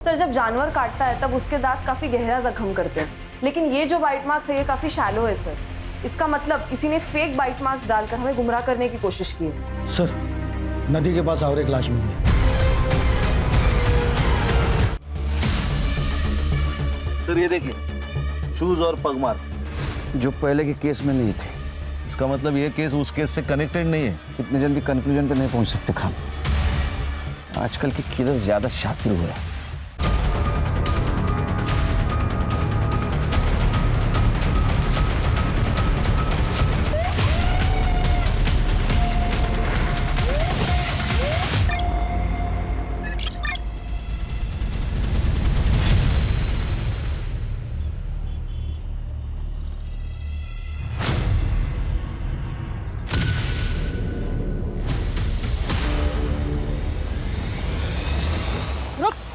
Sir, जब जानवर काटता है तब उसके दांत काफी गहरा जख्म करते हैं, लेकिन ये जो बाइट मार्क्स है ये काफी शैलो है सर। इसका मतलब किसी ने फेक बाइट मार्क्स डालकर हमें गुमराह करने की कोशिश की है। सर, नदी के पास और एक लाश मिली है। सर ये देखिए, शूज और पग मार्क जो पहले के केस में नहीं थे। इसका मतलब ये केस उस केस से कनेक्टेड नहीं है। इतने जल्दी कंक्लूजन पे नहीं पहुंच सकते खान। आजकल के किलर ज्यादा शातिर हुए हैं।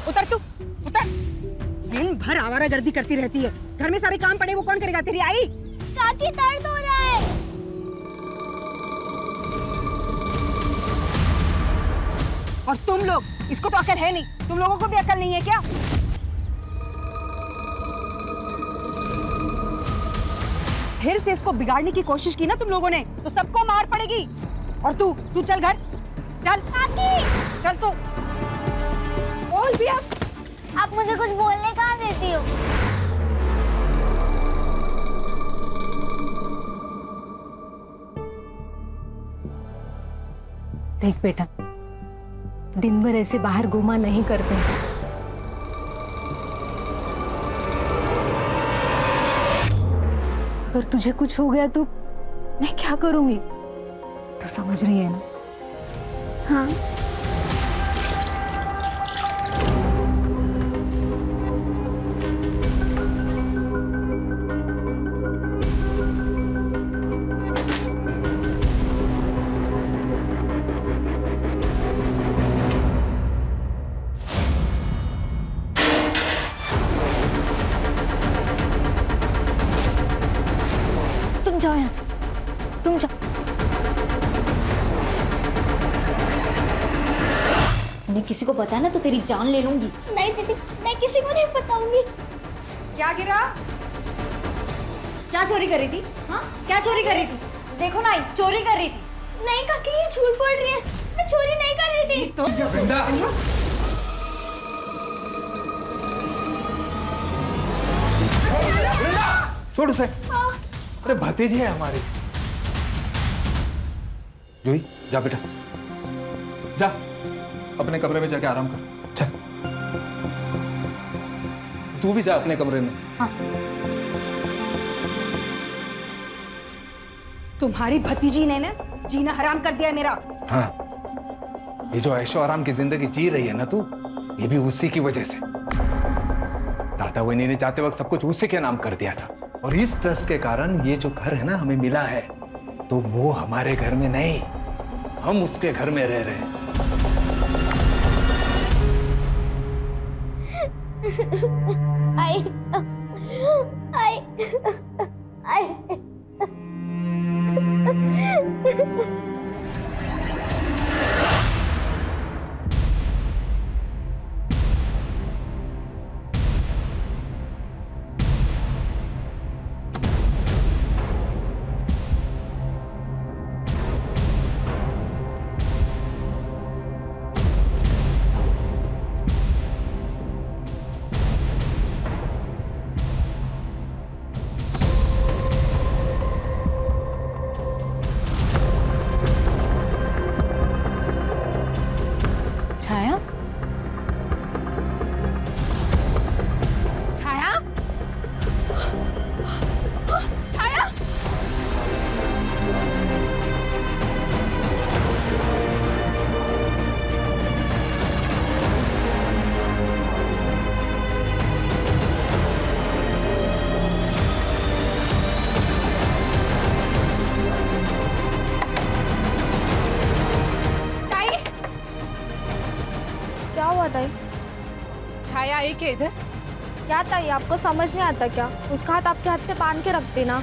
उतर तू, उतर। दिन भर आवारागर्दी करती रहती है। घर में सारे काम पड़े, वो कौन करेगा? तेरी आई। काकी दर्द हो रहा है। और तुम लोग, इसको तो अकल है नहीं। तुम लोगों को भी अकल नहीं है क्या? फिर से इसको बिगाड़ने की कोशिश की ना तुम लोगों ने, तो सबको मार पड़ेगी। और तू चल घर, चल। काकी, चल तू। बोल भी अब। आप मुझे कुछ बोलने कहाँ देती हो? देख बेटा, दिन भर ऐसे बाहर घुमा नहीं करते। अगर तुझे कुछ हो गया तो मैं क्या करूंगी? तू समझ रही है ना? हाँ। तुम जाओ यहाँ से, तुम जाओ। मैं किसी को बताया ना तो तेरी जान ले लूंगी। नहीं दीदी, मैं किसी को नहीं बताऊंगी। क्या गिरा? क्या चोरी कर रही थी? हाँ, क्या चोरी कर रही थी? देखो ना, चोरी कर रही थी। नहीं काकी, ये झूठ बोल रही है। मैं चोरी नहीं कर रही थी। तो छोड़ उसे। अरे भतीजी है हमारी। जूही, जा बेटा, जा अपने कमरे में जाके आराम कर। चल, तू भी जा अपने कमरे में। हाँ। तुम्हारी भतीजी ने ना जीना हराम कर दिया है मेरा। हाँ, ये जो ऐशो आराम की जिंदगी जी रही है ना तू, ये भी उसी की वजह से। दादा वही ने जाते वक्त सब कुछ उसी के नाम कर दिया था, और इस ट्रस्ट के कारण ये जो घर है ना हमें मिला है, तो वो हमारे घर में नहीं, हम उसके घर में रह रहे हैं। आई, आई, आई। छाया, छाया, छाया। क्या हुआ ताई? छाया आई क्या इधर? क्या ताई, आपको समझ नहीं आता क्या? उसका हाथ आपके हाथ से बांध के रखते ना।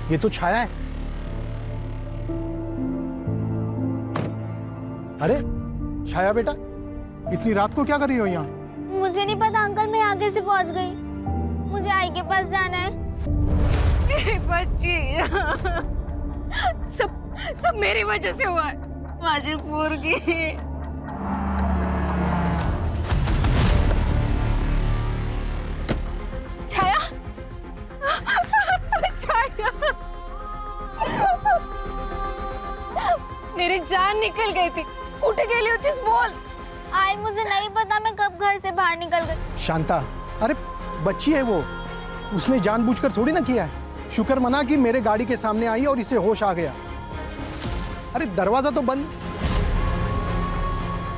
ये तो छाया है। अरे छाया बेटा, इतनी रात को क्या कर रही हो यहाँ? मुझे नहीं पता अंकल, मैं आगे से पहुंच गई। मुझे आई के पास जाना है। बच्ची सब मेरी वजह से हुआ है। माझी पोरगी छाया छाया मेरी जान निकल गई थी। कुठे गेली होतीस बोल। आई मुझे नहीं पता मैं कब घर से बाहर निकल गई। शांता, अरे बच्ची है वो, उसने जानबूझकर थोड़ी ना किया है। शुक्र मना कि मेरे गाड़ी के सामने आई और इसे होश आ गया। अरे दरवाजा तो बंद।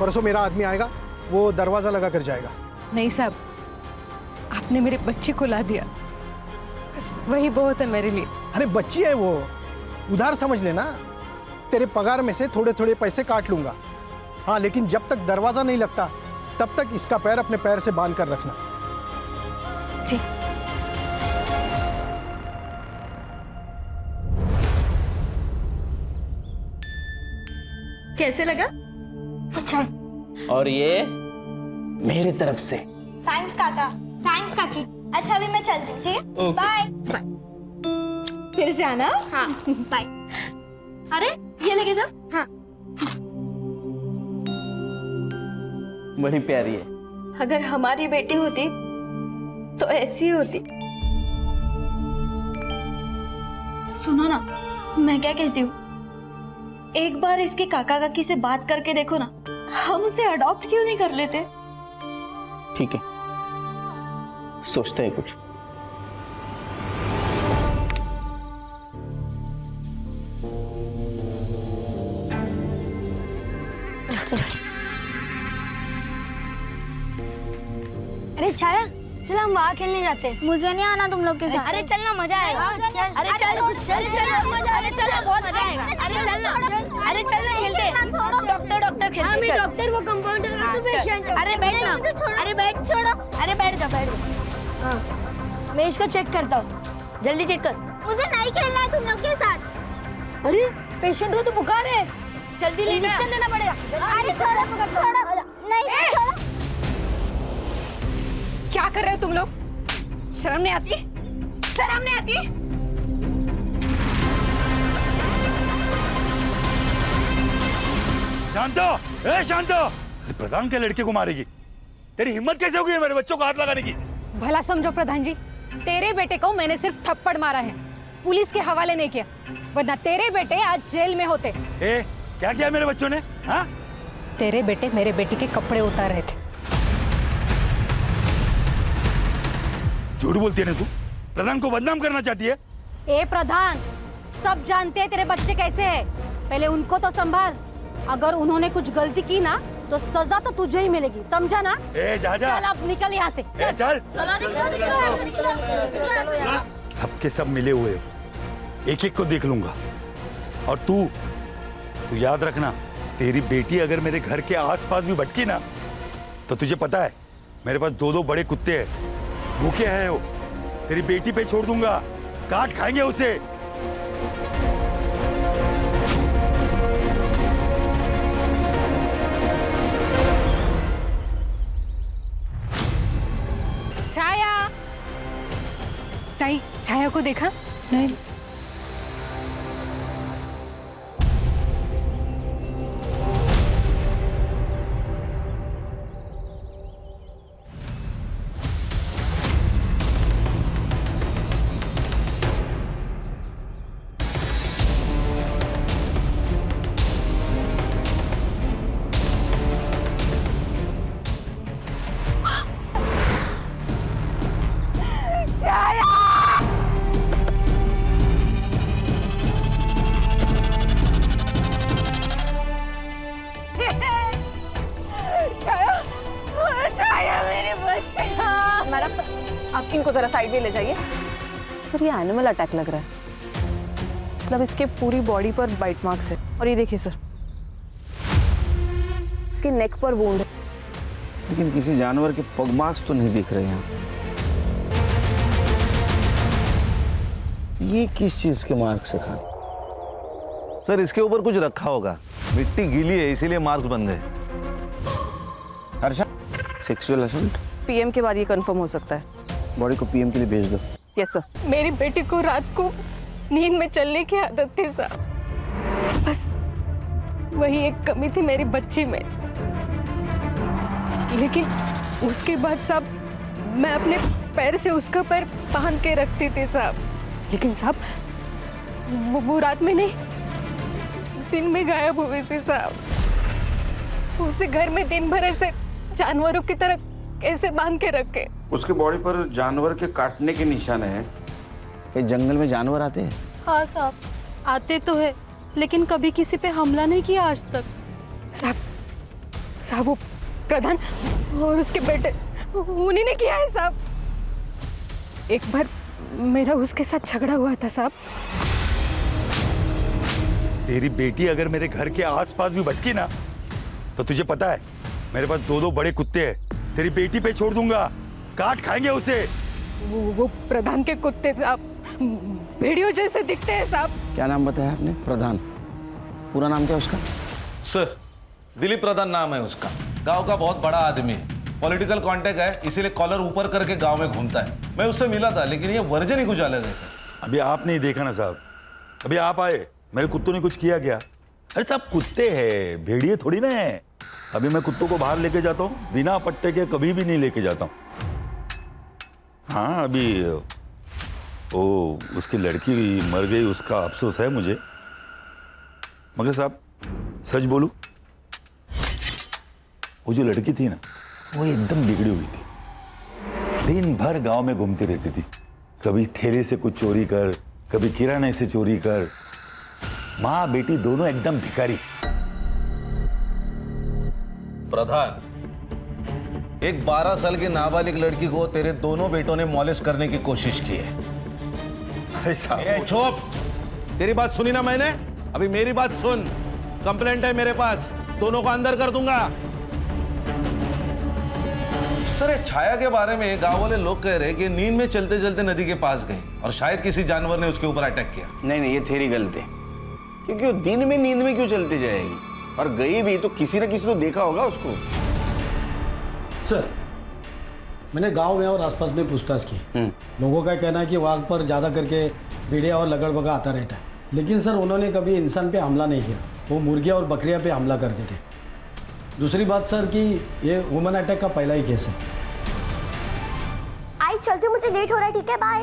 परसों मेरा आदमी आएगा, वो दरवाजा लगा कर जाएगा। नहीं साहब, आपने मेरे बच्चे को ला दिया, बस वही बहुत है मेरे लिए। अरे बच्ची है वो, उधार समझ लेना। तेरे पगार में से थोड़े थोड़े पैसे काट लूंगा। हाँ, लेकिन जब तक दरवाजा नहीं लगता तब तक इसका पैर अपने पैर से बांध कर रखना। जी। कैसे लगा? अच्छा, और ये मेरी तरफ से। थैंक्स काका, थैंक्स काकी। अच्छा अभी मैं चलती हूँ, ठीक है? बाय। फिर से आना। हाँ बाय। अरे ये लेके जाओ। हाँ बड़ी प्यारी है। अगर हमारी बेटी होती तो ऐसी होती। सुनो ना, मैं क्या कहती हूँ, एक बार इसके काका काकी से बात करके देखो ना, हम उसे अडॉप्ट क्यों नहीं कर लेते? ठीक है, सोचते हैं कुछ। अरे छाया, चल हम वहाँ खेलने जाते हैं। मुझे नहीं आना तुम लोग के साथ। अरे चलना, मजा आएगा। अरे चल मजा, अरे चल बहुत मजा आएगा। अरे चलना खेलते हैं। डॉक्टर खेलते हैं। मैं डॉक्टर, वो कंपाउंडर, तू पेशेंट। अरे बैठ ना, अरे बैठ, छोड़ो। अरे बैठ जा। हाँ, मैं इसको चेक करता हूँ, जल्दी चेक कर। मुझे नहीं खेलना है तुम लोग के साथ। अरे पेशेंट को तो बुखार है, जल्दी इंजेक्शन देना पड़ेगा। अरे छोड़ो, नहीं छोड़ो। क्या कर रहे हो तुम लोग? शर्म नहीं आती? शर्म नहीं आती? शांतो, ए शांतो! प्रधान के लड़के को मारेगी? तेरी हिम्मत कैसे होगी मेरे बच्चों को हाथ लगाने की? भला समझो प्रधान जी, तेरे बेटे को मैंने सिर्फ थप्पड़ मारा है, पुलिस के हवाले नहीं किया, वरना तेरे बेटे आज जेल में होते। ए, क्या किया मेरे बच्चों ने? हाँ? तेरे बेटे मेरे बेटी के कपड़े उतार रहे थे। झूठ बोलती है ना तू? प्रधान को बदनाम करना चाहती है? ए प्रधान, सब जानते हैं तेरे बच्चे कैसे हैं, पहले उनको तो संभाल। अगर उन्होंने कुछ गलती की ना तो सजा तो तुझे ही मिलेगी, समझा ना? ए जा। चल अब निकल यहाँ से। ए चल। सबके सब मिले हुए, एक एक को देख लूंगा। और तू याद रखना, तेरी बेटी अगर मेरे घर के आसपास भी भटकी ना, तो तुझे पता है मेरे पास 2 बड़े कुत्ते हैं, भूखे हैं वो, तेरी बेटी पे छोड़ दूंगा, काट खाएंगे उसे। छाया, ताई छाया को देखा? नहीं। मैडम, आप इनको जरा साइड में ले जाइए। सर ये एनिमल अटैक लग रहा है, मतलब इसके पूरी बॉडी पर बाइट मार्क्स है। और ये देखिए सर, इसके नेक पर वुंड है। लेकिन किसी जानवर के पग मार्क्स तो नहीं दिख रहे हैं। ये किस चीज के मार्क्स है खान? सर इसके ऊपर कुछ रखा होगा, मिट्टी गीली है इसीलिए मार्क्स बन गए। Harsha, sexual assault? पीएम के बाद ये कंफर्म हो सकता है। बॉडी को पीएम के लिए भेज दो। Yes sir. मेरी बेटी को रात को नींद में चलने की आदत थी साहब, बस वही एक कमी थी मेरी बच्ची में। लेकिन उसके बाद साहब मैं अपने पैर से उसका पैर बांध के रखती थी साहब, लेकिन साहब वो रात में नहीं, दिन में गायब हुई थी साहब। उसे घर में दिन भर ऐसे जानवरों की तरह कैसे बांध के रखे? उसके बॉडी पर जानवर के काटने के निशान है। कहीं जंगल में जानवर आते हैं? हाँ साहब, आते तो है, लेकिन कभी किसी पे हमला नहीं किया आज तक। साहब वो प्रधान और उसके बेटे उन्हीं ने किया है साहब। एक बार मेरा उसके साथ झगड़ा हुआ था साहब। तेरी बेटी अगर मेरे घर के आसपास भी भटकी ना, तो तुझे पता है मेरे पास 2 बड़े कुत्ते हैं, तेरी बेटी पे छोड़ दूंगा, काट खाएंगे उसे। वो प्रधान के कुत्ते साहब भेड़ियों जैसे दिखते हैं साहब। क्या नाम बताया आपने? प्रधान? पूरा नाम क्या उसका? सर दिलीप प्रधान नाम है उसका, गांव का बहुत बड़ा आदमी है, पॉलिटिकल कांटेक्ट है, इसीलिए कॉलर ऊपर करके गांव में घूमता है। मैं उससे मिला था, लेकिन ये वर्जन ही कुछ अलग है सर। अभी आप नहीं देखा ना साहब, अभी आप आए, मेरे कुत्तों ने कुछ किया क्या? अरे साहब कुत्ते हैं, भेड़िए थोड़ी ना है। अभी मैं कुत्तों को बाहर लेके जाता हूँ, बिना पट्टे के कभी भी नहीं लेके जाता हूँ। हाँ अभी वो उसकी लड़की मर गई, उसका अफसोस है मुझे, मगर साहब सच बोलूं, वो जो लड़की थी ना, वो एकदम बिगड़ी हुई थी। दिन भर गांव में घूमती रहती थी, कभी ठेले से कुछ चोरी कर, कभी किराने से चोरी कर। माँ बेटी दोनों एकदम भिखारी। प्रधान, एक 12 साल की नाबालिग लड़की को तेरे दोनों बेटों ने मॉलेस्ट करने की कोशिश की है। अरे साहब चुप, तेरी बात सुनी ना मैंने, अभी मेरी बात सुन। कंप्लेंट है मेरे पास, दोनों को अंदर कर दूंगा। सर छाया के बारे में गांव वाले लोग कह रहे कि नींद में चलते चलते नदी के पास गई और शायद किसी जानवर ने उसके ऊपर अटैक किया। नहीं, ये थेरी गलत है, क्योंकि वो दिन में नींद में क्यों चलती जाएगी? और गई भी तो किसी न किसी तो देखा होगा उसको। सर मैंने गांव में और आसपास में पूछताछ की, लोगों का कहना है कि वहाँ पर ज़्यादा करके भेड़िया और लगड़बगा आता रहता है, लेकिन सर उन्होंने कभी इंसान पे हमला नहीं किया, वो मुर्गियाँ और बकरियाँ पे हमला करते थे। दूसरी बात सर कि ये वुमन अटैक का पहला ही केस है। आई चलती हूँ, मुझे लेट हो रहा है, ठीक है बाय।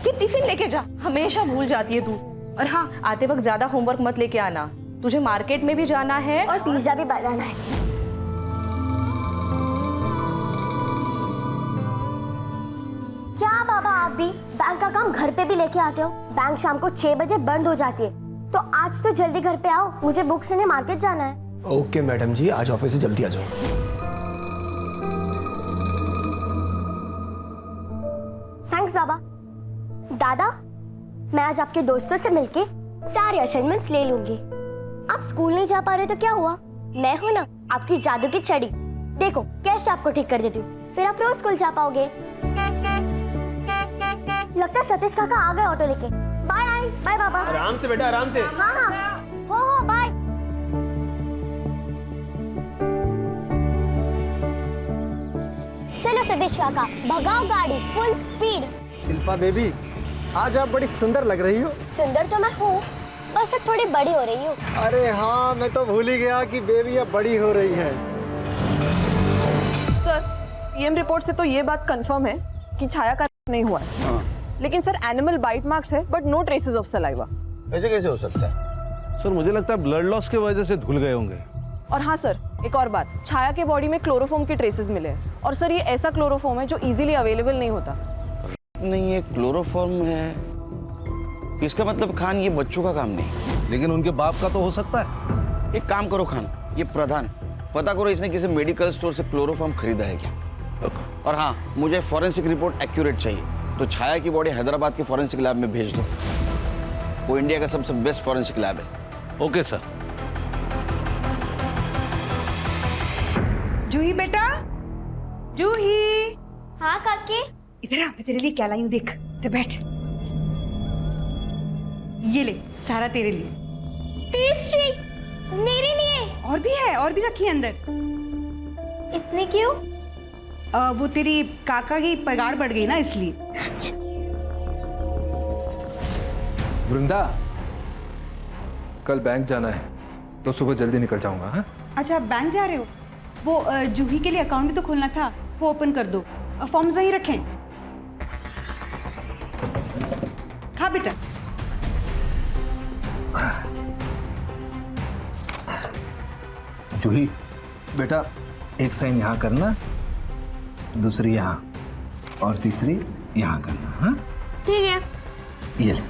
ये टिफिन लेके जा, हमेशा भूल जाती है तू। और हाँ, आते वक्त ज्यादा होमवर्क मत लेके आना, तुझे मार्केट में भी जाना है और पिज्जा भी बनाना है। क्या बाबा आप भी बैंक का काम घर पे भी लेके आते हो? बैंक शाम को 6 बजे बंद हो जाती है, तो आज तो जल्दी घर पे आओ, मुझे बुक्स लेने मार्केट जाना है। ओके मैडम जी, आज ऑफिस से जल्दी आ जाओ। थैंक्स बाबा। दादा, मैं आज आपके दोस्तों से मिलके सारे असाइनमेंट्स ले लूंगी। आप स्कूल नहीं जा पा रहे तो क्या हुआ, मैं हूं ना आपकी जादू की छड़ी, देखो कैसे आपको ठीक कर देती हूँ, फिर आप रोज स्कूल जा पाओगे। लगता है सतीश काका आ गए ऑटो लेके। बाय बाय बाबा। आराम से बेटा, आराम से। हाँ हाँ, हो बाय। चलो सतीश काका, भगाओ गाड़ी फुल स्पीड। शिल्पा बेबी, आज आप बड़ी सुंदर लग रही हो। सुंदर तो मैं हूँ, बस अब थोड़ी बड़ी हो रही हूँ। अरे हाँ, मैं तो भूल ही गया कि बेबी अब बड़ी हो रही है। सर पीएम रिपोर्ट से तो ये बात कंफर्म है कि छाया का नहीं हुआ है। लेकिन सर एनिमल बाइट मार्क्स है, but no traces of saliva. ऐसे कैसे हो सकता है? सर मुझे लगता है ब्लड लॉस की वजह से धुल गए होंगे। और हाँ सर, एक और बात, छाया के बॉडी में क्लोरोफॉर्म के ट्रेसेस मिले हैं, और सर ये ऐसा क्लोरोफॉर्म है जो इजीली अवेलेबल नहीं होता। नहीं, ये क्लोरोफॉर्म है, इसका मतलब खान ये बच्चों का काम नहीं, लेकिन उनके बाप का तो हो सकता है। एक काम करो खान, ये प्रधान पता करो इसने किसी मेडिकल स्टोर से क्लोरोफॉर्म खरीदा है क्या। और हाँ, मुझे फॉरेंसिक रिपोर्ट एक्यूरेट चाहिए, तो छाया की बॉडी हैदराबाद के फॉरेंसिक लैब में भेज दो, वो इंडिया का सबसे बेस्ट फॉरेंसिक लैब है। Okay sir. जूही बेटा, जूही। हाँ काकी। इधर आ, मैं तेरे लिए क्या लाई हूँ देख, इधर बैठ। ये ले सारा तेरे लिए। पेस्ट्री मेरे लिए? और भी रखी है अंदर। इतने क्यों? वो तेरी काका की पगार बढ़ गई ना इसलिए। वृंदा, कल बैंक जाना है तो सुबह जल्दी निकल जाऊंगा। हाँ, अच्छा, बैंक जा रहे हो? वो जूही के लिए अकाउंट भी तो खोलना था, वो ओपन कर दो। फॉर्म्स वहीं रखें। खा बेटा। जूही बेटा, एक साइन यहाँ करना, दूसरी यहाँ और तीसरी यहाँ करना। हाँ ठीक है। ये ले।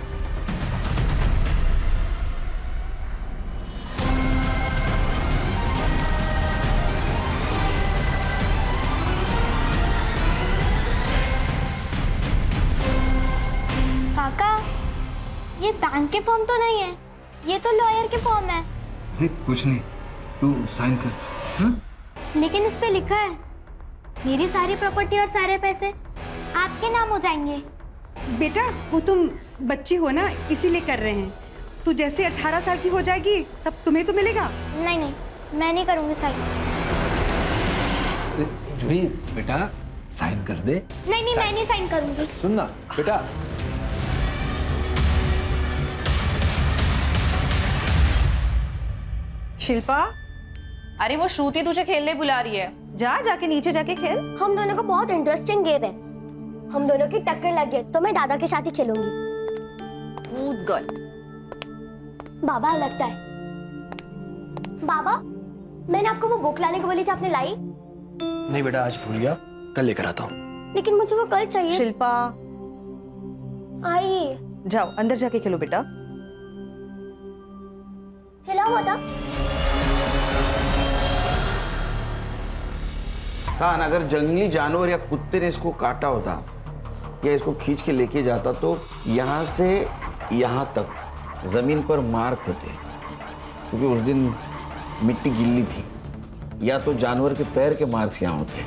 काका, ये बैंक के फॉर्म तो नहीं है, ये तो लॉयर के फॉर्म है। कुछ नहीं, तू साइन कर। हाँ? लेकिन इस पे लिखा है मेरी सारी प्रॉपर्टी और सारे पैसे आपके नाम हो जाएंगे। बेटा, वो तुम बच्ची हो ना, इसीलिए कर रहे हैं। तू जैसे 18 साल की हो जाएगी सब तुम्हें तो मिलेगा। नहीं नहीं, मैं नहीं करूँगी साइन। जूही बेटा, साइन कर दे। नहीं नहीं, मैं नहीं साइन करूँगी। सुन ना बेटा। शिल्पा, अरे वो श्रुति तुझे खेलने बुला रही है, जाके नीचे जाके खेल। हम दोनों को बहुत इंटरेस्टिंग गेम है, हम दोनों की टक्कर लगी है तो मैं दादा के साथ ही खेलूंगी। Good girl. बाबा लगता है। बाबा, मैंने आपको वो बुक लाने को बोली थी, आपने लाई? नहीं बेटा, आज भूल गया, कल लेकर आता हूँ। लेकिन मुझे वो कल चाहिए। शिल्पा, आई। जाओ अंदर जाके खेलो बेटा। हिलाओ माता। कान, अगर जंगली जानवर या कुत्ते ने इसको काटा होता या इसको खींच के लेके जाता तो यहाँ से यहाँ तक जमीन पर मार्क होते, क्योंकि उस दिन मिट्टी गिल्ली थी, या तो जानवर के पैर के मार्क्स यहाँ होते।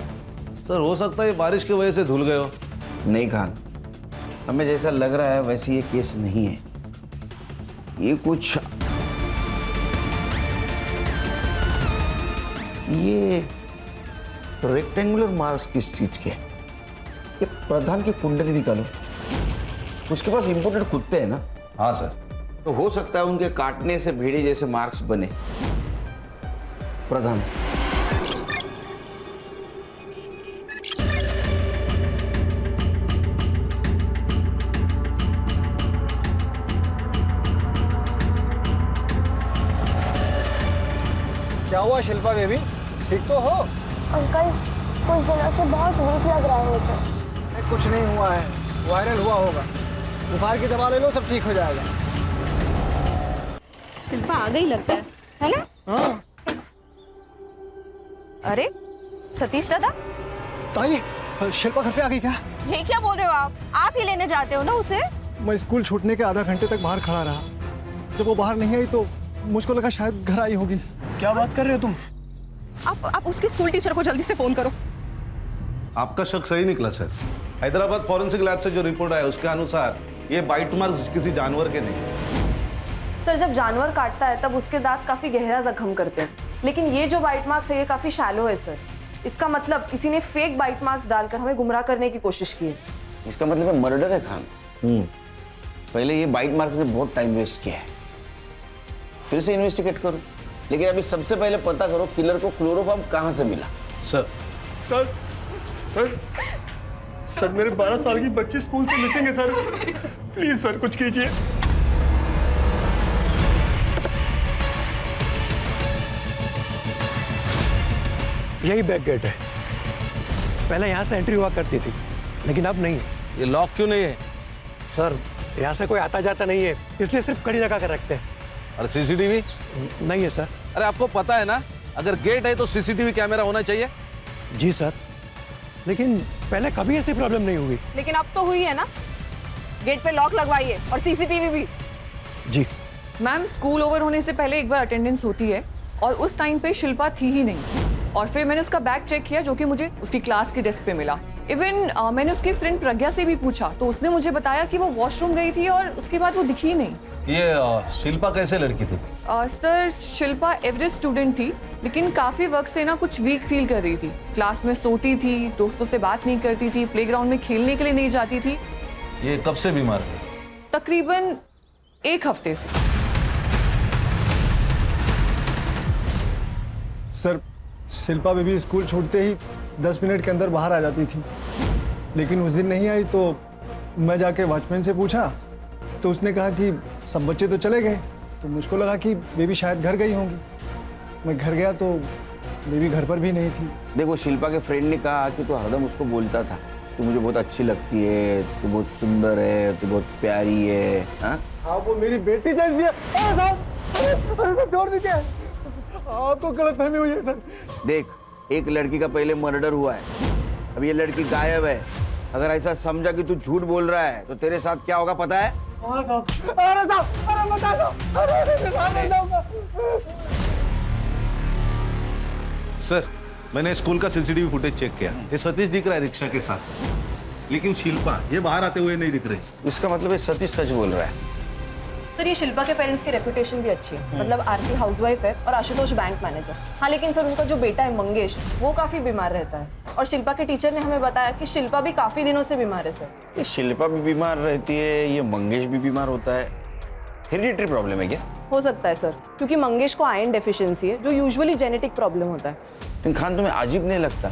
सर हो सकता है बारिश की वजह से धुल गए हो। नहीं खान, हमें जैसा लग रहा है वैसे ये केस नहीं है। ये कुछ ये रेक्टेंगुलर मार्क्स किस चीज के? ये प्रधान की कुंडली निकालो, उसके पास इंपोर्टेड कुत्ते हैं ना। हाँ सर। तो हो सकता है उनके काटने से भेड़े जैसे मार्क्स बने। प्रधान, क्या हुआ शिल्पा बेबी, ठीक तो हो? अंकल, कुछ दिनों से बहुत वीक लग रहा है मुझे। कुछ नहीं हुआ है, वायरल हुआ होगा। बुखार की दवा ले लो, सब ठीक हो जाएगा। शिल्पा आ गई लगता है ना? हाँ। अरे सतीश दादा, ताई, शिल्पा घर पे आ गई क्या? ये क्या बोल रहे हो आप ही लेने जाते हो ना उसे? मैं स्कूल छूटने के आधा घंटे तक बाहर खड़ा रहा। जब वो बाहर नहीं आई तो मुझको लगा शायद घर आई होगी। क्या बात कर रहे हो तुम? आप उसकी स्कूल टीचर को जल्दी से फोन करो। आपका शक सही निकला सर। हैदराबाद फॉरेंसिक लैब से जो रिपोर्ट आया उसके अनुसार ये बाइट मार्क्स किसी जानवर के नहीं। सर, जब जानवर काटता है तब उसके दांत काफी गहरा जख्म करते हैं, लेकिन ये जो बाइट मार्क्स है ये काफी शैलो है सर। इसका मतलब किसी ने फेक बाइट मार्क्स डालकर हमें गुमराह करने की कोशिश की है। इसका मतलब मर्डर है खान। पहले ये बाइट मार्क्स ने बहुत टाइम वेस्ट किया है, फिर से इन्वेस्टिगेट करो। लेकिन अभी सबसे पहले पता करो किलर को क्लोरोफॉर्म कहाँ से मिला। सर सर सर सर मेरे 12 साल की बच्ची स्कूल से मिसिंग है सर। प्लीज सर कुछ कीजिए। यही बैक गेट है, पहले यहाँ से एंट्री हुआ करती थी, लेकिन अब नहीं। ये लॉक क्यों नहीं है? सर यहाँ से कोई आता जाता नहीं है, इसलिए सिर्फ कड़ी लगा कर रखते हैं। और सीसीटीवी नहीं है सर। अरे आपको पता है ना, अगर गेट है तो सीसीटीवी कैमरा होना चाहिए। जी सर, लेकिन पहले कभी ऐसी प्रॉब्लम नहीं हुई। लेकिन अब तो हुई है ना। गेट पे लॉक लगवाइए और सीसीटीवी भी। जी मैम, स्कूल ओवर होने से पहले एक बार अटेंडेंस होती है और उस टाइम पे शिल्पा थी ही नहीं, और फिर मैंने उसका बैग चेक किया जो कि मुझे उसकी क्लास की डेस्क पे मिला। इवन मैंने उसकी फ्रेंड प्रज्ञा से भी पूछा तो उसने मुझे बताया कि वो वॉशरूम गई थी और उसके बाद वो दिखी ही नहीं। ये शिल्पा कैसे लड़की थी? सर शिल्पा एवरेज स्टूडेंट थी, लेकिन काफी वक्त से ना कुछ वीक फील कर रही थी। क्लास में सोती थी, दोस्तों से बात नहीं करती थी, प्लेग्राउंड में खेलने के लिए नहीं जाती थी। ये कब से बीमार थी? तकरीबन 1 हफ्ते से। सर शिल्पा बेबी स्कूल छूटते ही 10 मिनट के अंदर बाहर आ जाती थी, लेकिन उस दिन नहीं आई तो मैं जाके वॉचमैन से पूछा तो उसने कहा कि सब बच्चे तो चले गए, तो मुझको लगा कि बेबी शायद घर गई होंगी। मैं घर गया तो बेबी घर पर भी नहीं थी। देखो शिल्पा के फ्रेंड ने कहा कि तू हरदम उसको बोलता था तू मुझे बहुत अच्छी लगती है, तू बहुत सुंदर है, तू बहुत प्यारी है। साहब वो मेरी बेटी जैसी है। अरे साहब, अरे साहब छोड़ दीजिए, आपको गलतफहमी हुई है सर। देख, एक लड़की का पहले मर्डर हुआ है, अब ये लड़की गायब है। अगर ऐसा समझा कि तू झूठ बोल रहा है तो तेरे साथ क्या होगा पता है? हाँ साहब, अरे साहब, अरे बता साहब, अरे जाऊंगा। सर मैंने स्कूल का सीसीटीवी फुटेज चेक किया, ये सतीश दिख रहा है रिक्शा के साथ, लेकिन शिल्पा ये बाहर आते हुए नहीं दिख रही। इसका मतलब ये सतीश सच बोल रहा है। सर ये शिल्पा के पेरेंट्स की रेपुटेशन भी अच्छी है, मतलब आरती हाउसवाइफ है और आशुतोष बैंक मैनेजर। हाँ लेकिन सर उनका जो बेटा है मंगेश वो काफी बीमार रहता है, और शिल्पा के टीचर ने हमें बताया कि शिल्पा भी काफी दिनों से बीमार है सर। ये शिल्पा भी बीमार रहती है, ये मंगेश भी बीमार होता है, हेरिडिटरी प्रॉब्लम है क्या? हो सकता है सर, क्योंकि मंगेश को आयरन डेफिशिएंसी है जो यूजुअली जेनेटिक प्रॉब्लम होता है। लेकिन खान तुम्हें अजीब नहीं लगता?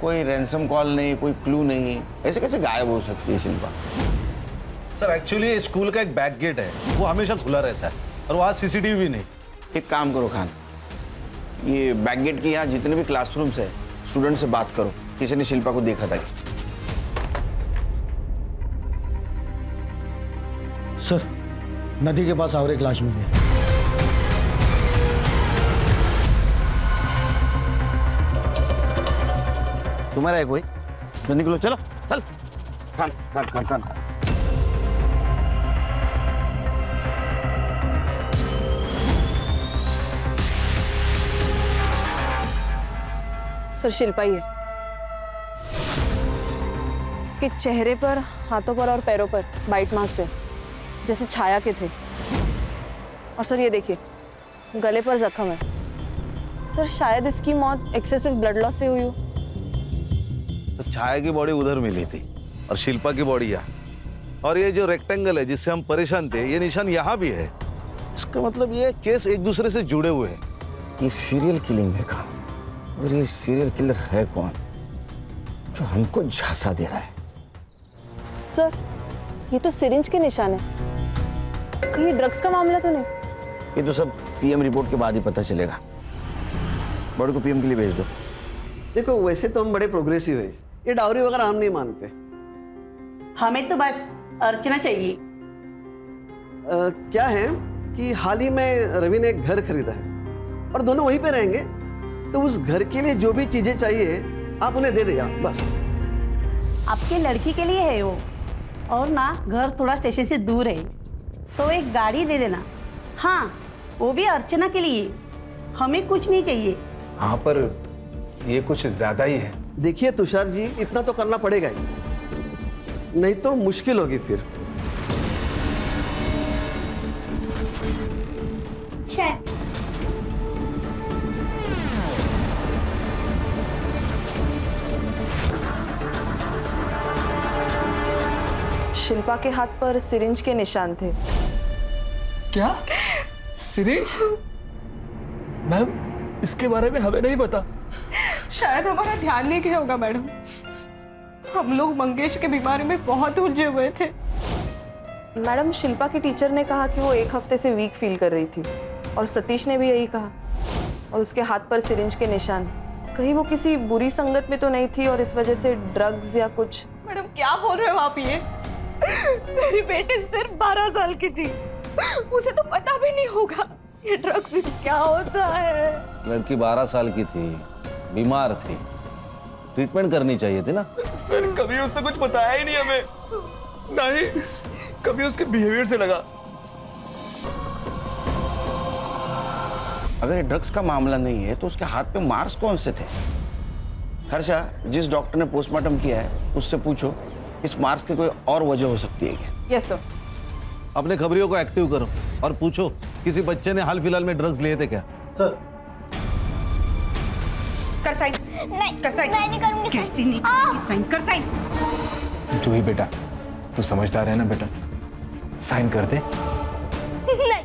कोई रैंसम कॉल नहीं, कोई क्लू नहीं, ऐसे कैसे गायब हो सकती है शिल्पा? सर एक्चुअली स्कूल का एक बैक गेट है, वो हमेशा खुला रहता है और वहाँ सीसीटीवी भी नहीं। एक काम करो खान, ये बैक गेट के यहाँ जितने भी क्लासरूम्स है स्टूडेंट से बात करो, किसी ने शिल्पा को देखा था क्या? सर नदी के पास और एक लाश मिली है। तुम्हारा है कोई? तो निकलो, चलो चल। खान खान खान खान सर शिल्पा ही है। इसके चेहरे पर, हाथों पर और पैरों पर बाइट मार्क्स है जैसे छाया के थे। और सर ये देखिए गले पर जख्म है। सर शायद इसकी मौत एक्सेसिव ब्लड लॉस से हुई हो। तो छाया की बॉडी उधर मिली थी और शिल्पा की बॉडी यहाँ, और ये जो रेक्टेंगल है जिससे हम परेशान थे ये निशान यहाँ भी है। इसका मतलब ये केस एक दूसरे से जुड़े हुए हैं। ये सीरियल किलिंग है खान, और ये सीरियल किलर है कौन जो हमको झांसा दे रहा है? सर ये तो सिरिंज के निशान है, कहीं ड्रग्स का मामला तो नहीं? ये तो सब पीएम रिपोर्ट के बाद ही पता चलेगा। बड़े को पीएम के लिए भेज दो। देखो वैसे तो हम बड़े प्रोग्रेसिव है, ये डाउरी वगैरह हम नहीं मानते। हमें तो बस अर्चना चाहिए। क्या है कि हाल ही में रवि ने एक घर खरीदा है और दोनों वहीं पे रहेंगे, तो उस घर के लिए जो भी चीजें चाहिए आप उन्हें दे देगा बस। आपके लड़की के लिए है वो, और ना घर थोड़ा स्टेशन से दूर है, तो एक गाड़ी दे देना। हाँ वो भी अर्चना के लिए, हमें कुछ नहीं चाहिए। हाँ पर ये कुछ ज्यादा ही है। देखिए तुषार जी, इतना तो करना पड़ेगा ही, नहीं तो मुश्किल होगी फिर। शिल्पा के हाथ पर सिरिंज के निशान थे। क्या? सिरिंज? मैम इसके बारे में हमें नहीं पता। शायद हमारा ध्यान नहीं गया होगा मैडम, हम लोग मंगेश के बीमारी में बहुत उलझे हुए थे। मैडम शिल्पा की टीचर ने कहा कि वो 1 हफ्ते से वीक फील कर रही थी, और सतीश ने भी यही कहा। और उसके हाथ पर सिरिंज के निशान, कहीं वो किसी बुरी संगत में तो नहीं थी और इस वजह से ड्रग्स या कुछ? मैडम क्या बोल रहे हो आप ये? मेरी बेटी सिर्फ 12 साल की थी, उसे तो पता भी नहीं होगा ये ड्रग्स भी क्या होता है। लड़की 12 साल की थी, बीमार थी, ट्रीटमेंट करनी चाहिए थी ना। सर कभी उसने कुछ बताया ही नहीं हमें, नहीं कभी उसके बिहेवियर से लगा। अगर ये ड्रग्स का मामला नहीं है तो उसके हाथ पे मार्क्स कौन से थे? हर्षा, जिस डॉक्टर ने पोस्टमार्टम किया है उससे पूछो इस मार्क्स की कोई और वजह हो सकती है क्या? Yes sir. अपने खबरियों को एक्टिव करो और पूछो किसी बच्चे ने हाल फिलहाल में ड्रग्स लिए थे क्या? सर कर साइन। नहीं कर साइन। मैं नहीं करूंगी कैसे नहीं करूंगी साइन? कर साइन। जूही बेटा, तू समझदार है ना बेटा, साइन कर दे। नहीं,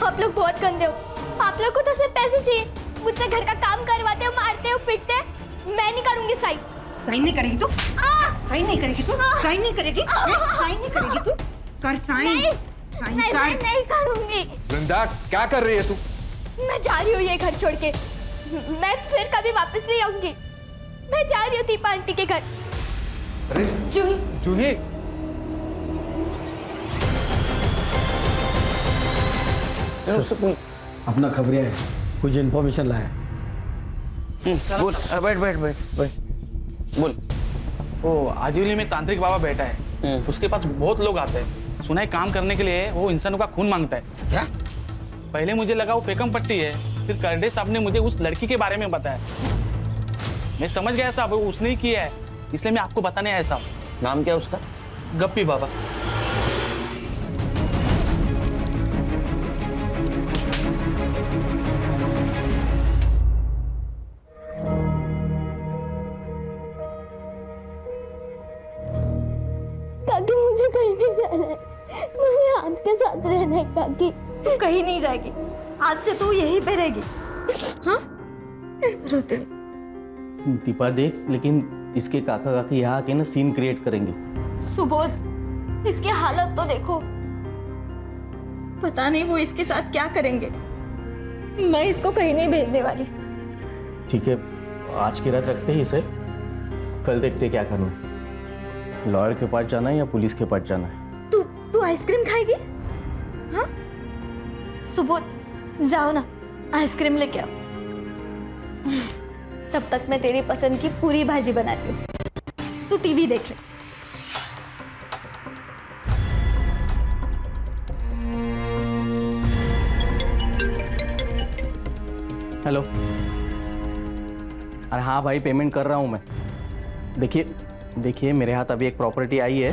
आप लोग बहुत गंदे हो। आप लोग को तो सिर्फ पैसे चाहिए, मुझसे घर का काम करवाते हो, मारते हो, पीटते हो। मैं नहीं करूंगी साइन। साइन नहीं करेगी तू? साइन नहीं करेगी तू? साइन नहीं करेगी? साइन नहीं करेगी तू? कर साइन। साइन नहीं, कर। मैं नहीं करूंगी। वृंदा, क्या कर रही है तू? मैं जा रही हूँ ये घर छोड़ के। मैं फिर कभी वापस नहीं आऊंगी। मैं जा रही हूँ दीपा आंटी के घर। अरे जूही, जूही, उससे पूछ। अपना खबरिया है, कुछ इन्फॉर्मेशन लाया। बोल, बैठ बैठ बैठ बैठ, बोल। वो आजीवली में तांत्रिक बाबा बैठा है, उसके पास बहुत लोग आते हैं। सुना है काम करने के लिए वो इंसानों का खून मांगता है। क्या? पहले मुझे लगा वो पेकम पट्टी है, फिर करडे साहब ने मुझे उस लड़की के बारे में बताया। मैं समझ गया साहब, उसने ही किया है, इसलिए मैं आपको बताने आया साहब। नाम क्या है उसका? गप्पी बाबा। काकी मुझे कहीं नहीं जाना है, मुझे आपके साथ रहना है काकी। तू कहीं नहीं जाएगी, आज से तू यहीं पे रहेगी। हाँ? रोते दीपा देख, लेकिन इसके काका काकी यहाँ आके ना सीन क्रिएट करेंगे। सुबोध, इसकी हालत तो देखो, पता नहीं वो इसके साथ क्या करेंगे। मैं इसको कहीं नहीं भेजने वाली। ठीक है, आज की रात रखते ही इसे, कल देखते क्या करना है। लॉयर के पास जाना है या पुलिस के पास जाना है? तू आइसक्रीम खाएगी? हाँ? सुबोध, जाओ ना, आइसक्रीम लेके आओ। तब तक मैं तेरी पसंद की पूरी भाजी बनाती हूँ। तू टीवी देख ले। हेलो। अरे हाँ भाई, पेमेंट कर रहा हूँ मैं। देखिए मेरे हाथ अभी एक प्रॉपर्टी आई है,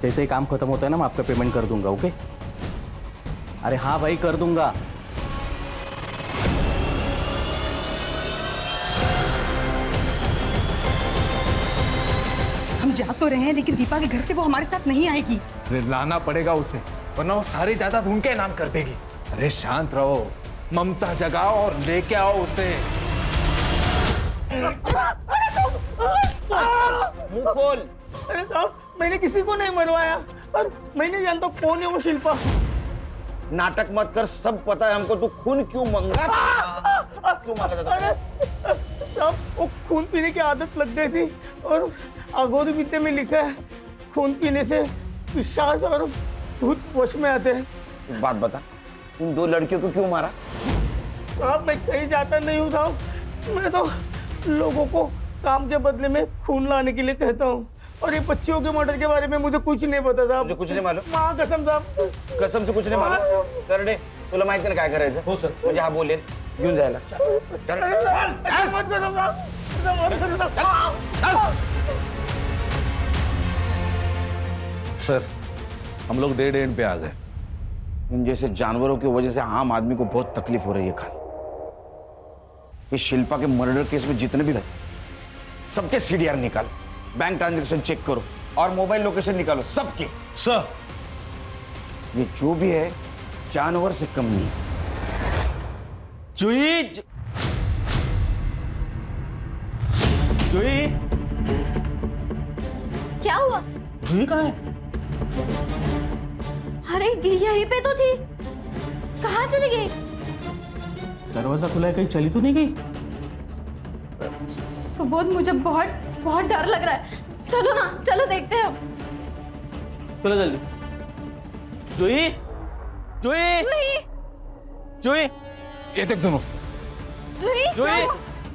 जैसे ही काम खत्म होता है ना मैं आपका पेमेंट कर दूंगा। ओके? अरे हाँ भाई, कर दूंगा। हम जा तो रहे हैं, लेकिन दीपा के घर से वो हमारे साथ नहीं आएगी। अरे लाना पड़ेगा उसे, वरना वो सारी जायदाद उनके नाम कर देगी। अरे शांत रहो, ममता जगाओ और लेके आओ उसे। मुंह खोल। अरे साहब, मैंने किसी को नहीं मरवाया और मैं नहीं जानता कौन है वो शिल्पा। नाटक मत कर, सब पता है हमको। तू खून क्यों मांगा था? क्यों मांगा था? अरे साहब, वो खून पीने की आदत लग गई थी और अघोरी विद्या में लिखा है खून पीने से पिशाच और भूत वश में आते हैं। एक बात बता, उन दो लड़कियों को क्यों मारा? साहब, मैं कहीं जाता नहीं हूँ साहब, मैं तो लोगों को काम के बदले में खून लाने के लिए कहता हूँ। और ये बच्चियों के मर्डर के बारे में मुझे कुछ नहीं पता साहब। मुझे कुछ नहीं मालूम? माँ कसम साहब, कसम से कुछ नाही मालूम? करडे, तुला माहिती ना काय करायचं? हो सर. म्हणजे हा बोलेल घेऊन जायला. ऐसा मत करो साहब, ऐसा मत करो साहब. सर, हम लोग डेड एंड पे आ गए। इन जैसे जानवरों की वजह से आम आदमी को बहुत तकलीफ हो रही है खान। ये शिल्पा के मर्डर केस में जितने भी सबके सीडीआर निकालो, बैंक ट्रांजैक्शन चेक करो और मोबाइल लोकेशन निकालो सबके। सर, ये जो भी है जानवर से कम नहीं। जूही, जूही, क्या हुआ? जूही कहाँ है? अरे यहीं पे तो थी, कहाँ चली गई? दरवाजा खुला है, कहीं चली तो नहीं गई? सुबोध, मुझे बहुत बहुत डर लग रहा है। चलो ना, चलो देखते हैं। चलो जल्दी। जूही, जूही, जूही, ये देख दोनों। जूही, जूही,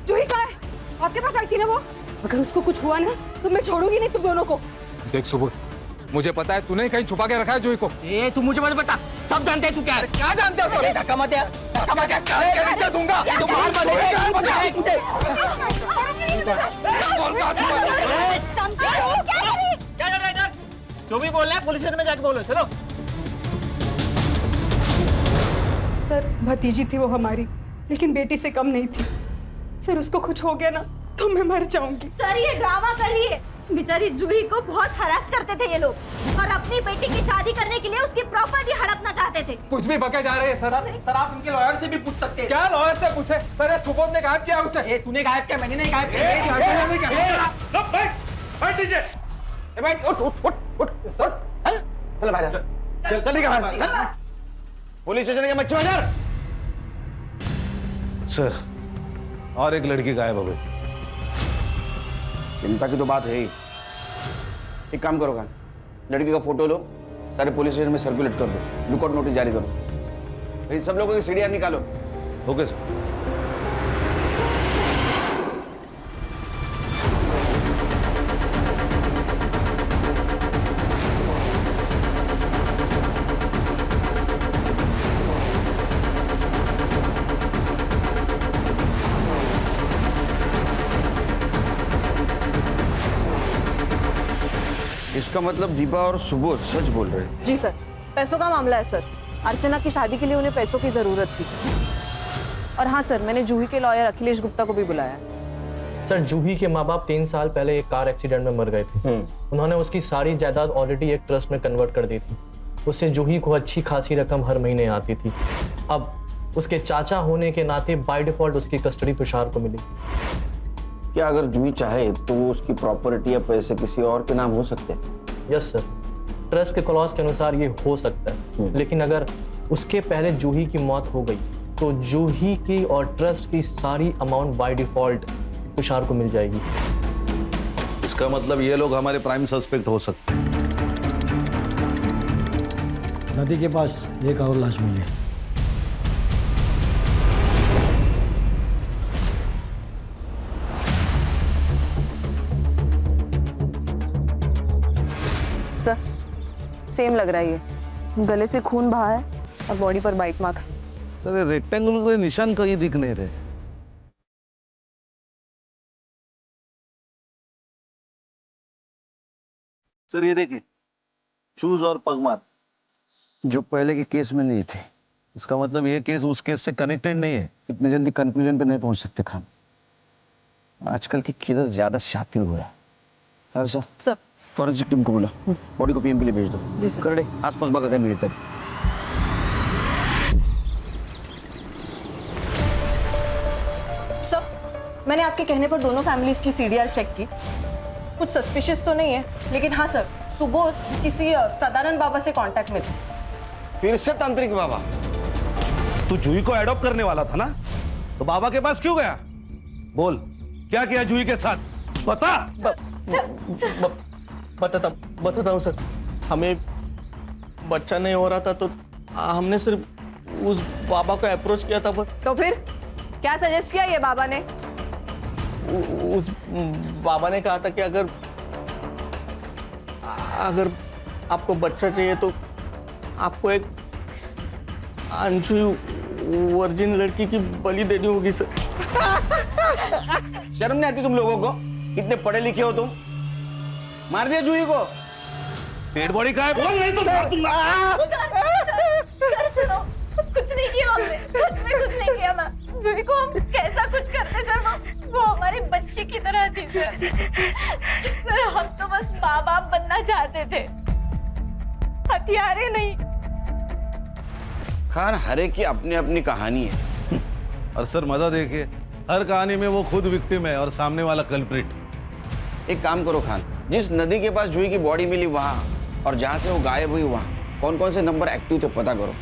जूही कहाँ है? आपके पास आई थी ना वो? अगर उसको कुछ हुआ ना तो मैं छोड़ूंगी नहीं तुम दोनों को। देख सुबोध, मुझे पता है तूने कहीं छुपा के रखा है जूही को। ए, तू मुझे मत बता, सब जानते हैं तू क्या है। क्या जानते हो? धक्का मत यार, धक्का मत यार, कान के नीचे दूंगा। तुम बाहर मत जो भी बोलना है पुलिस स्टेशन में जाके बोलो। चलो। सर भतीजी थी वो हमारी, लेकिन बेटी से कम नहीं थी। सर उसको कुछ हो गया ना तो मैं मर जाऊंगी। सर ये ड्रामा कर रही है। बेचारी जूही को बहुत हरास करते थे ये लोग और अपनी बेटी की शादी करने के लिए उसकी प्रॉपर्टी हड़पना चाहते थे। कुछ भी बके जा रहे हैं सर। सर आप उनके लॉयर से भी पूछ सकते हैं। क्या लॉयर से पूछे सर? ये सुबोध ने गायब किया उसे। ये तूने गायब किया, मैंने नहीं गायब किया। बैठ दीजिए। बैठ, उठ सर। चल बाहर चल चल निकल बाहर। पुलिस स्टेशन के मच्छी बाजार। सर और एक लड़की गायब हो गई। चिंता की तो बात है ही। एक काम करो खान, लड़की का फोटो लो, सारे पुलिस स्टेशन में सर्कुलेट कर दो, लुकआउट नोटिस जारी करो। इन सब लोगों की सीढ़ियां निकालो। Okay sir. इसका मतलब दीपा और सुबोध सच बोल रहे हैं। जी सर, पैसों का मामला है सर। अर्चना की शादी के लिए उन्हें पैसों की जरूरत थी। और हाँ सर, मैंने जूही के लॉयर अखिलेश गुप्ता को भी बुलाया। सर जूही के माँ बाप 3 साल पहले एक कार एक्सीडेंट में मर गए थे। उन्होंने उसकी सारी जायदाद ऑलरेडी एक ट्रस्ट में कन्वर्ट कर दी थी। उससे जूही को अच्छी खासी रकम हर महीने आती थी। अब उसके चाचा होने के नाते बाय डिफॉल्ट उसकी कस्टडी तुषार को मिली। क्या अगर जूही चाहे तो वो उसकी प्रॉपर्टी या पैसे किसी और के नाम हो सकते हैं? यस सर, ट्रस्ट के क्लॉज के अनुसार ये हो सकता है। लेकिन अगर उसके पहले जूही की मौत हो गई तो जूही की और ट्रस्ट की सारी अमाउंट बाय डिफॉल्ट तुषार को मिल जाएगी। इसका मतलब ये लोग हमारे प्राइम सस्पेक्ट हो सकते हैं। नदी के पास एक और लाश मिली। सर सेम लग रहा है, ये गले से खून बहा है और बॉडी पर बाइट मार्क्स। सर ये रेक्टेंगल के निशान कहीं दिख नहीं रहे। सर ये देखिए, शूज और पगमार्क जो पहले के केस में नहीं थे। इसका मतलब ये केस उस केस से कनेक्टेड नहीं है। इतने जल्दी कंक्लूजन पे नहीं पहुंच सकते खान। आजकल के किलर ज्यादा शातिर हो रहा है। सर फॉरेंसिक टीम को बोला, बॉडी को पीएम के लिए भेज दो। जी सर। कर दे, आसपास बगा कर मिले तक। सर मैंने आपके कहने पर दोनों फैमिलीज की सीडीआर चेक की। कुछ सस्पिशियस तो नहीं है, लेकिन हाँ सर, सुबोध किसी सदानंद बाबा से कांटेक्ट में थे। फिर से तांत्रिक बाबा? तू जूही को एडॉप्ट करने वाला था ना, तो बाबा के पास क्यों गया? बोल, क्या किया जूही के साथ? बता। बताता हूँ सर। हमें बच्चा नहीं हो रहा था तो हमने सिर्फ उस बाबा को अप्रोच किया था। तो फिर क्या सजेस्ट किया ये बाबा ने? उस बाबा ने कहा था कि अगर आपको बच्चा चाहिए तो आपको एक अनछुई वर्जिन लड़की की बलि देनी होगी सर। शर्म नहीं आती तुम लोगों को? इतने पढ़े लिखे हो तुम। मार दिया जूही को। डेड बॉडी का है, बोल नहीं तो मार दूंगा। सर सुनो, कुछ नहीं किया हमने, सच में कुछ नहीं किया ना। जूही को हम कैसा कुछ करते सर, वो हमारी बच्ची की तरह थी सर। सर हम तो बस माँ बाप बनना चाहते थे, हथियारे नहीं। खान, हर एक की अपनी अपनी कहानी है। और सर मजा देखिए, हर कहानी में वो खुद विक्टिम है और सामने वाला कल्प्रिट। एक काम करो खान, जिस नदी के पास जूही की बॉडी मिली वहां और जहां से वो गायब हुई वहां कौन कौन से नंबर एक्टिव थे पता करो,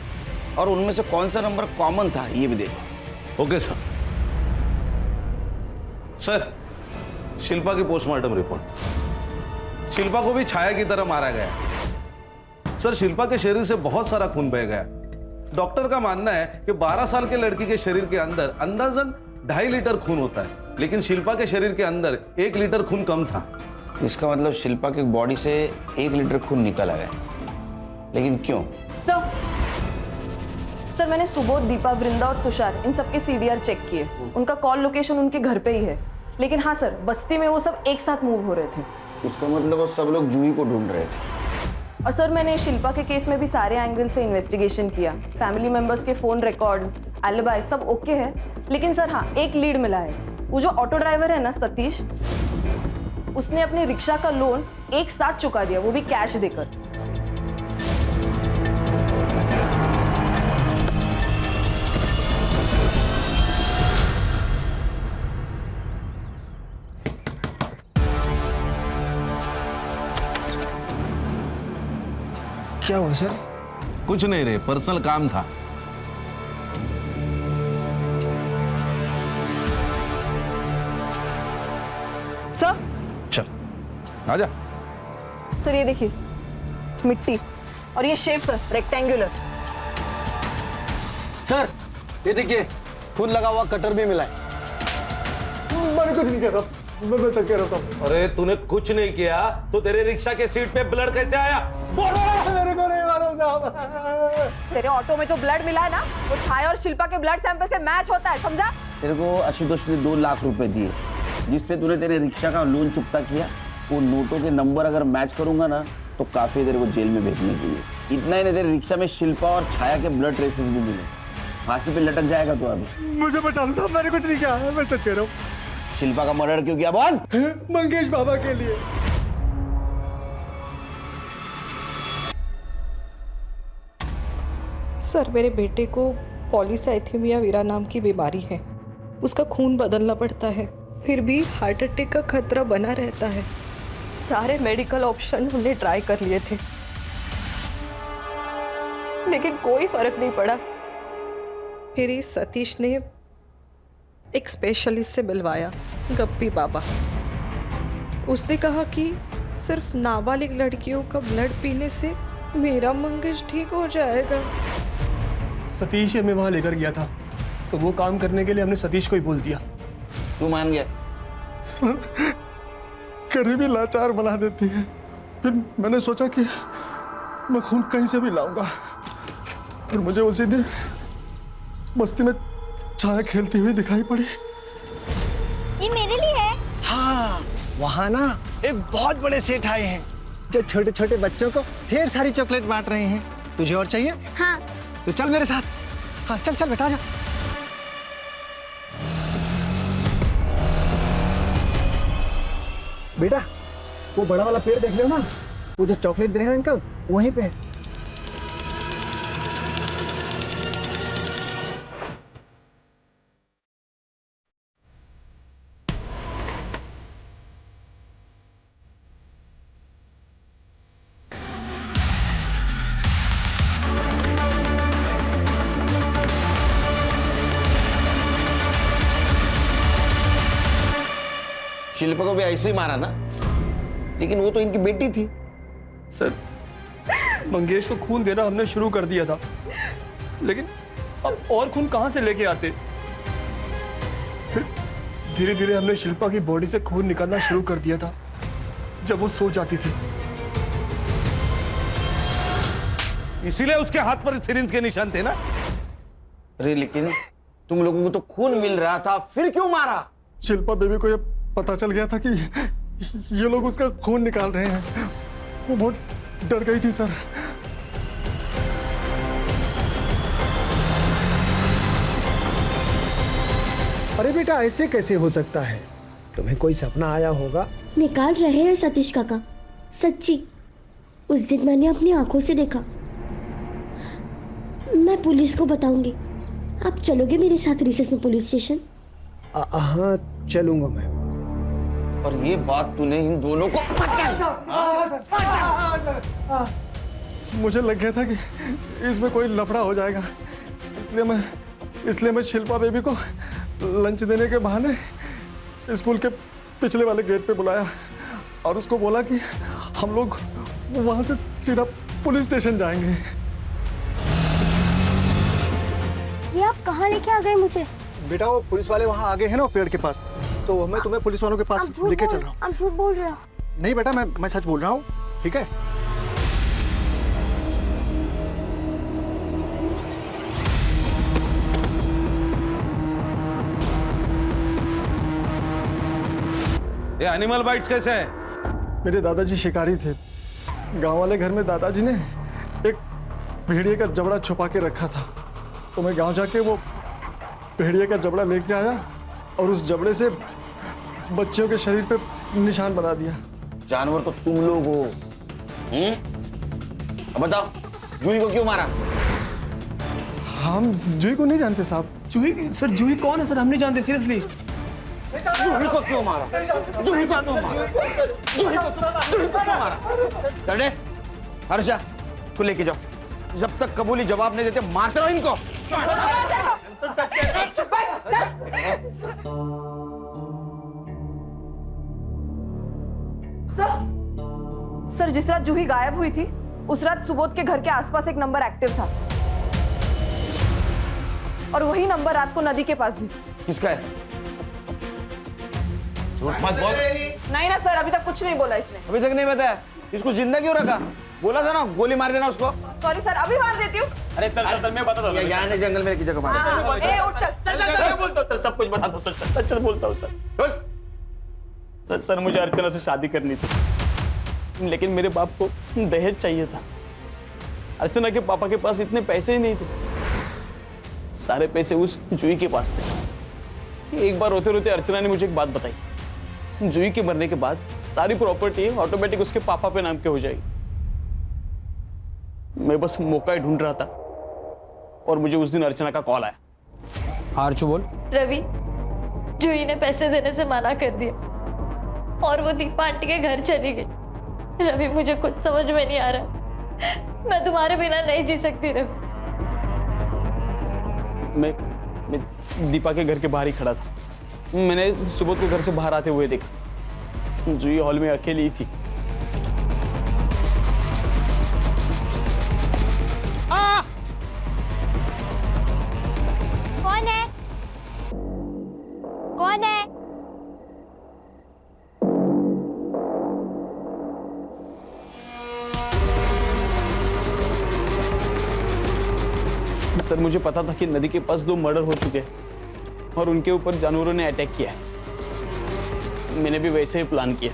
और उनमें से कौन सा नंबर कॉमन था ये भी देखो। Okay sir. सर, शिल्पा की पोस्टमार्टम रिपोर्ट। शिल्पा को भी छाया की तरह मारा गया। सर शिल्पा के शरीर से बहुत सारा खून बह गया। डॉक्टर का मानना है कि 12 साल के लड़की के शरीर के अंदर अंदाजन 2.5 लीटर खून होता है, लेकिन शिल्पा के शरीर के अंदर 1 लीटर खून कम था। इसका मतलब शिल्पा की बॉडी से 1 लीटर खून निकल आया, लेकिन क्यों? सर मैंने सुबोध, दीपा, वृंदा और तुषार इन सबके सीडीआर चेक किए। उनका कॉल लोकेशन उनके घर पे ही है, लेकिन हाँ सर, बस्ती में वो सब एक साथ मूव हो रहे थे। इसका मतलब वो सब लोग जूही को ढूंढ रहे थे। और सर मैंने शिल्पा के केस में भी सारे एंगल से इन्वेस्टिगेशन किया, फैमिली मेंबर्स के फ़ोन रिकॉर्ड्स, एलिबाई सब ओके है। लेकिन सर हाँ, एक लीड मिला है। वो जो ऑटो ड्राइवर है ना सतीश, उसने अपने रिक्शा का लोन एक साथ चुका दिया, वो भी कैश देकर। क्या हुआ सर? कुछ नहीं रे, पर्सनल काम था। सर चल आजा। सर ये देखिए मिट्टी, और ये शेप सर रेक्टेंगुलर। सर ये देखिए खून लगा हुआ कटर भी मिला है। मैंने कुछ नहीं किया था, मैं सच कह रहा था। अरे तूने कुछ नहीं किया तो तेरे रिक्शा के सीट पे ब्लड कैसे आया? मेरे को नहीं मालूम साहब। तेरे ऑटो में जो ब्लड मिला है ना, वो छाया और शिल्पा के ब्लड सैंपल से मैच होता है, समझा? तेरे को आशुतोष ने 2 लाख रुपए दिए, जिससे तूने तेरे रिक्शा का लोन चुकता किया। वो नोटों के नंबर अगर मैच करूंगा ना तो काफी तेरे को जेल में भेजने के लिए। इतना ही नहीं, तेरे रिक्शा में शिल्पा और छाया के ब्लड ट्रेसेस भी मिले। फांसी पे लटक जाएगा तू अभी। मुझे बता दो साहब, मैंने कुछ नहीं किया, मैं सच कह रहा हूँ। शिल्पा का मर्डर क्यों किया बोल? मंगेश बाबा के लिए। सर मेरे बेटे को पॉलीसाइथेमिया वीरा नाम की बीमारी है, उसका खून बदलना पड़ता है, फिर भी हार्ट अटैक का खतरा बना रहता है। सारे मेडिकल ऑप्शन हमने ट्राई कर लिए थे, लेकिन कोई फर्क नहीं पड़ा। फिर इस सतीश ने एक स्पेशलिस्ट से मिलवाया, गप्पी बाबा। उसने कहा कि सिर्फ नाबालिग लड़कियों का ब्लड पीने से मेरा मंगेश ठीक हो जाएगा। सतीश हमें वहाँ लेकर गया था, तो वो काम करने के लिए हमने सतीश को ही बोल दिया। तू मान गया? सर गरीबी लाचार बना देती है। फिर मैंने सोचा कि मैं खून कहीं से भी लाऊंगा। फिर मुझे उसी दिन बस्ती में छाया खेलती हुई दिखाई पड़ी। ये मेरे लिए है। हाँ, वहाँ ना एक बहुत बड़े सेठ आए हैं जो छोटे छोटे बच्चों को ढेर सारी चॉकलेट बांट रहे हैं। तुझे और चाहिए? हाँ। तो चल मेरे साथ। हाँ चल चल बेटा, जा। बेटा वो बड़ा वाला पेड़ देख रहे हो ना, वो जो चॉकलेट दे रहे हैं अंकल, वहीं पे है। शिल्पा को भी ऐसे ही मारा ना, लेकिन वो तो इनकी बेटी थी। सर मंगेश को खून देना हमने शुरू कर दिया था, लेकिन अब और खून कहां से लेके आते? फिर धीरे धीरे हमने शिल्पा की बॉडी से खून निकालना शुरू कर दिया था जब वो सो जाती थी। इसीलिए उसके हाथ पर सिरिंज के निशान थे ना। अरे लेकिन तुम लोगों को तो खून मिल रहा था, फिर क्यों मारा? शिल्पा बेबी को ये पता चल गया था कि ये लोग उसका खून निकाल रहे हैं। वो बहुत डर गई थी सर। अरे बेटा ऐसे कैसे हो सकता है? तुम्हें कोई सपना आया होगा। निकाल रहे हैं सतीश काका, सच्ची। उस दिन मैंने अपनी आंखों से देखा। मैं पुलिस को बताऊंगी। आप चलोगे मेरे साथ रिसेस में पुलिस स्टेशन? हाँ चलूंगा मैं। और ये बात तूने इन दोनों को मुझे लग गया था कि इसमें कोई लफड़ा हो जाएगा, इसलिए मैं शिल्पा बेबी को लंच देने के बहाने स्कूल के पिछले वाले गेट पे बुलाया और उसको बोला कि हम लोग वहां से सीधा पुलिस स्टेशन जाएंगे। ये आप कहाँ लेके आ गए मुझे? बेटा वो पुलिस वाले वहाँ आगे हैं ना पेड़ के पास, तो मैं तुम्हें पुलिस वालों के पास लेके चल रहा हूँ। आप झूठ बोल रहे हो। नहीं बेटा मैं सच बोल रहा हूँ, ठीक है? ये एनिमल बाइट्स कैसे हैं? मेरे दादाजी शिकारी थे, गांव वाले घर में दादाजी ने एक भेड़िए का जबड़ा छुपा के रखा था, तो मैं गांव जाके वो भेड़िए का जबड़ा लेके आया और उस जबड़े से बच्चियों के शरीर पे निशान बना दिया। जानवर तो तुम लोग हो। अब बताओ जूही को क्यों मारा? हम जूही को नहीं जानते साहब। जूही सर, जूही कौन है सर? हम नहीं जानते सीरियसली। जूही को क्यों मारा? जूही को क्यों मारा? जूही को क्यों मारा? करने हर्षा को लेके जाओ, जब तक कबूली जवाब नहीं देते मारते रहो इनको। सर, जिस रात जूही गायब हुई थी उस रात सुबोध के घर के आसपास एक नंबर एक्टिव था और वही नंबर रात को नदी के पास भी। किसका है? झूठ मत बोल। नहीं ना सर, अभी तक कुछ नहीं बोला इसने। अभी तक नहीं बताया? इसको जिंदा क्यों रखा? बोला था ना गोली मार देना उसको। सॉरी सर, अभी मार देती हूँ। अरे सर मैं बता दूं। यहाँ नहीं, जंगल में की जगह मार। सर बोलता हूँ सर, सब कुछ बता दो सर। सर बोलता हूँ सर। सर मुझे अर्चना से शादी करनी थी, लेकिन मेरे बाप को दहेज चाहिए था। अर्चना के पापा के पास इतने पैसे ही नहीं थे, सारे पैसे उस जूही के पास थे। एक बार रोते रोते अर्चना ने मुझे एक बात बताई, जूही के मरने के बाद सारी प्रॉपर्टी ऑटोमेटिक उसके पापा पे नाम के हो जाएगी। मैं बस मौका ही ढूंढ रहा था और मुझे उस दिन अर्चना का कॉल आया। आरचू बोल। रवि, जूही ने पैसे देने से मना कर दिया और वो दीपा आंटी के घर चली गई। रवि, मुझे कुछ समझ में नहीं आ रहा, मैं तुम्हारे बिना नहीं जी सकती रवि। मैं दीपा के घर के बाहर ही खड़ा था। मैंने सुबोध को घर से बाहर आते हुए देखा, जूही हॉल में अकेली ही थी। कौन है? कौन है? सर मुझे पता था कि नदी के पास 2 मर्डर हो चुके हैं और उनके ऊपर जानवरों ने अटैक किया है। मैंने भी वैसे ही प्लान किया।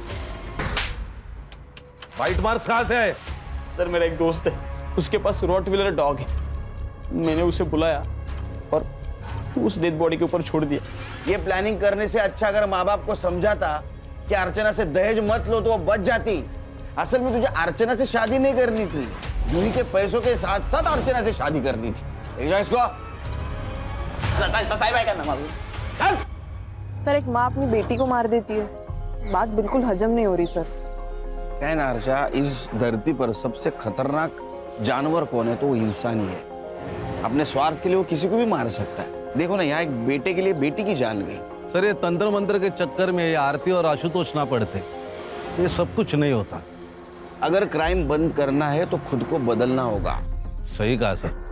वाइट मार्क्स कहाँ से आए? सर मेरा एक दोस्त है, उसके पास रॉटविलर डॉग है। मैंने उसे बुलाया और उस डेड बॉडी के ऊपर छोड़ दिया। ये प्लानिंग करने से अच्छा अगर माँ बाप को समझाता कि अर्चना से दहेज मत लो तो वो बच जाती। असल में तुझे अर्चना से शादी नहीं करनी थी, जूही के पैसों के साथ साथ अर्चना से शादी करनी थी। इसको सर, एक माँ अपनी बेटी को मार देती है, बात बिल्कुल हजम नहीं हो रही सर। क्या है ना हर्षा, इस धरती पर सबसे खतरनाक जानवर कौन है? तो वो इंसान ही है। अपने स्वार्थ के लिए वो किसी को भी मार सकता है। देखो ना, यहाँ एक बेटे के लिए बेटी की जान गई। सर ये तंत्र मंत्र के चक्कर में ये आरती और आशुतोष ना पड़ते, ये सब कुछ नहीं होता। अगर क्राइम बंद करना है तो खुद को बदलना होगा। सही कहा सर।